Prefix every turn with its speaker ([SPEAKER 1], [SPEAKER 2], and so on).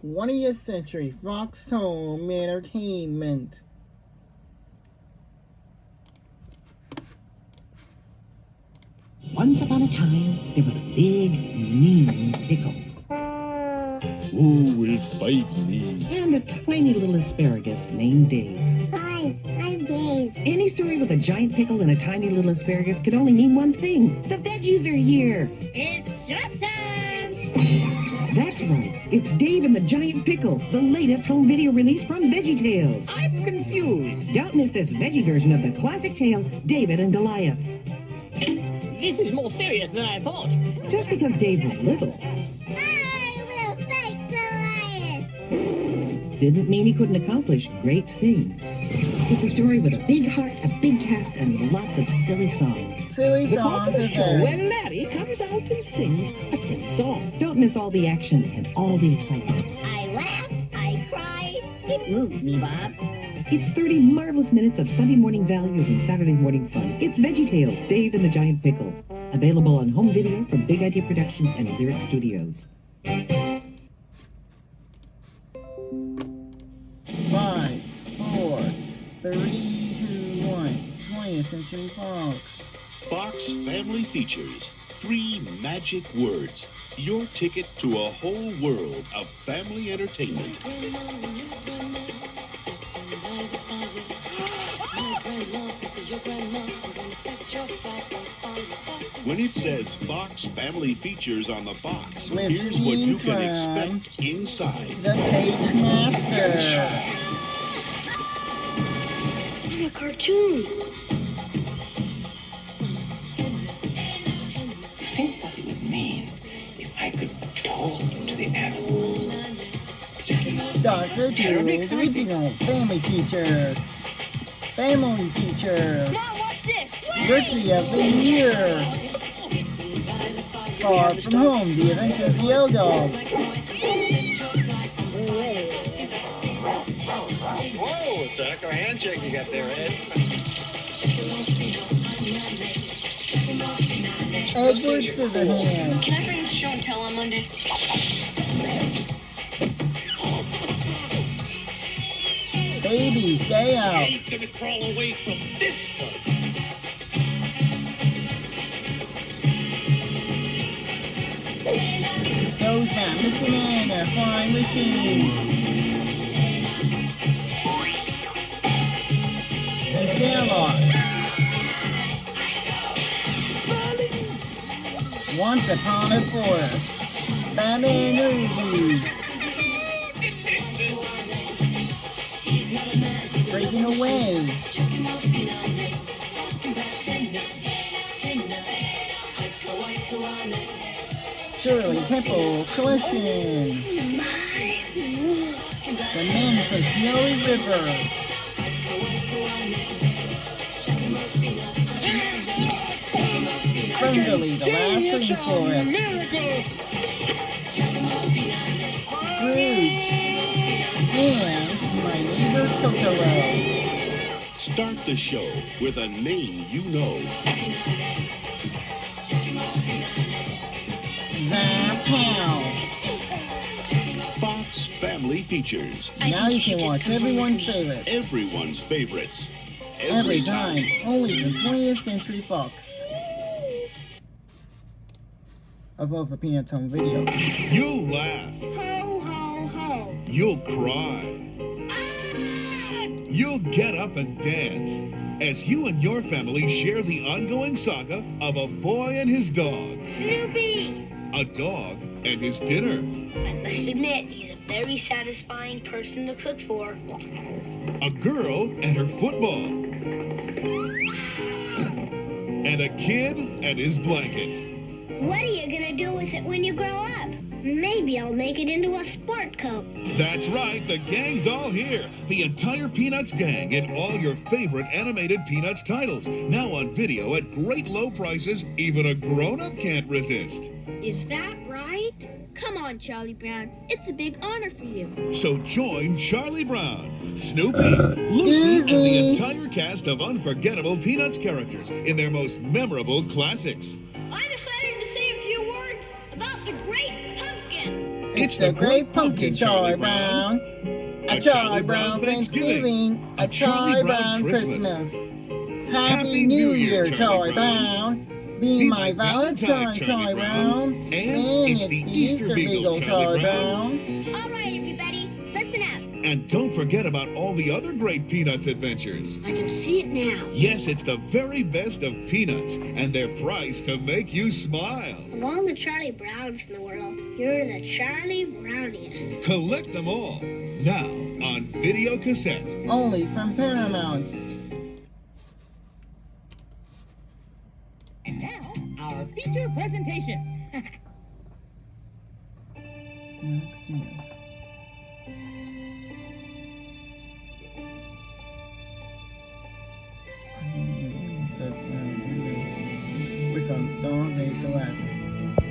[SPEAKER 1] 20th Century Fox Home Entertainment.
[SPEAKER 2] Once upon a time, there was a big, mean pickle.
[SPEAKER 3] Who will fight me?
[SPEAKER 2] And a tiny little asparagus named Dave.
[SPEAKER 4] Hi, I'm Dave.
[SPEAKER 2] Any story with a giant pickle and a tiny little asparagus could only mean one thing. The veggies are here!
[SPEAKER 4] It's showtime!
[SPEAKER 2] That's right. It's Dave and the Giant Pickle, the latest home video release from VeggieTales.
[SPEAKER 5] I'm confused.
[SPEAKER 2] Don't miss this veggie version of the classic tale, David and Goliath.
[SPEAKER 5] This is more serious than I thought.
[SPEAKER 2] Just because Dave was little
[SPEAKER 4] I will fight Goliath!
[SPEAKER 2] didn't mean he couldn't accomplish great things. It's a story with a big heart, a big cast, and lots of silly songs.
[SPEAKER 1] Silly
[SPEAKER 2] The part
[SPEAKER 1] songs
[SPEAKER 2] of the
[SPEAKER 1] are
[SPEAKER 2] show
[SPEAKER 1] there.
[SPEAKER 2] when Larry comes out and sings a silly song. Don't miss all the action and all the excitement.
[SPEAKER 4] I laughed, I cried. It moved me, Bob.
[SPEAKER 2] It's 30 marvelous minutes of Sunday morning values and Saturday morning fun. It's VeggieTales, Dave and the Giant Pickle. Available on home video from Big Idea Productions and Lyric Studios.
[SPEAKER 1] 5, 4, 3, 2, 1. 20th Century Fox.
[SPEAKER 6] Fox Family Features. 3 magic words. Your ticket to a whole world of family entertainment. When it says Fox Family Features on the box,
[SPEAKER 1] With
[SPEAKER 6] here's what you
[SPEAKER 1] scenes
[SPEAKER 6] can
[SPEAKER 1] from
[SPEAKER 6] expect inside.
[SPEAKER 1] The Page Master.
[SPEAKER 4] I'm a cartoon.
[SPEAKER 7] Think what it would mean if I could talk to the animals.
[SPEAKER 1] Dr. Doodle's Original Family Features. Family Features.
[SPEAKER 4] Mom, watch this.
[SPEAKER 1] Rookie of the Year. Far From Home, The Adventures of Yellow Dog.
[SPEAKER 3] Whoa, it's a heck of a handshake you got there, Ed.
[SPEAKER 1] Edward Scissorhands.
[SPEAKER 4] Can I bring the show and tell on Monday?
[SPEAKER 1] Baby, stay out.
[SPEAKER 3] He's gonna crawl away from this one.
[SPEAKER 1] Those not missing men are flying machines. The Sandlot. Once Upon a Forest. Batman Movie. Breaking Away. Shirley Temple Collection. The Men from Snowy River. Ferngully, The Last Rainforest. Scrooge. And My Neighbor Totoro.
[SPEAKER 6] Start the show with a name you know.
[SPEAKER 1] Zapow.
[SPEAKER 6] Fox Family Features.
[SPEAKER 1] Now you can watch everyone's favorites.
[SPEAKER 6] Everyone's favorites.
[SPEAKER 1] Every time. Only from 20th Century Fox. I vote for Peanuts Home Video.
[SPEAKER 6] You'll laugh.
[SPEAKER 4] Ho, ho, ho.
[SPEAKER 6] You'll cry. You'll get up and dance as you and your family share the ongoing saga of a boy and his dog.
[SPEAKER 4] Snoopy.
[SPEAKER 6] A dog and his dinner.
[SPEAKER 4] I must admit, he's a very satisfying person to cook for.
[SPEAKER 6] A girl and her football. And a kid and his blanket.
[SPEAKER 4] What are you gonna do with it when you grow up? Maybe I'll make it into a sport coat.
[SPEAKER 6] That's right, the gang's all here. The entire Peanuts gang and all your favorite animated Peanuts titles. Now on video at great low prices, even a grown-up can't resist.
[SPEAKER 4] Is that right? Come on, Charlie Brown. It's a big honor for you.
[SPEAKER 6] So join Charlie Brown, Snoopy, Lucy, and the entire cast of unforgettable Peanuts characters in their most memorable classics.
[SPEAKER 4] I decided to say a few words about the Great Pumpkin.
[SPEAKER 1] It's the Great Pumpkin, Charlie Brown. A Charlie Brown Thanksgiving. A Charlie Brown Christmas. Happy New Year, Charlie Brown. Be my Valentine, Charlie Brown.
[SPEAKER 6] And
[SPEAKER 1] it's the Easter Beagle, Charlie Brown.
[SPEAKER 4] All right, everybody, listen up.
[SPEAKER 6] And don't forget about all the other great Peanuts adventures.
[SPEAKER 4] I can see it now.
[SPEAKER 6] Yes, it's the very best of Peanuts, and they're priced to make you smile.
[SPEAKER 4] Of all the Charlie Browns in the world, you're the Charlie Browniest.
[SPEAKER 6] Collect them all now on video cassette.
[SPEAKER 1] Only from Paramount.
[SPEAKER 5] And now, our feature presentation.
[SPEAKER 1] Next is. Wishbone Stone, Celeste.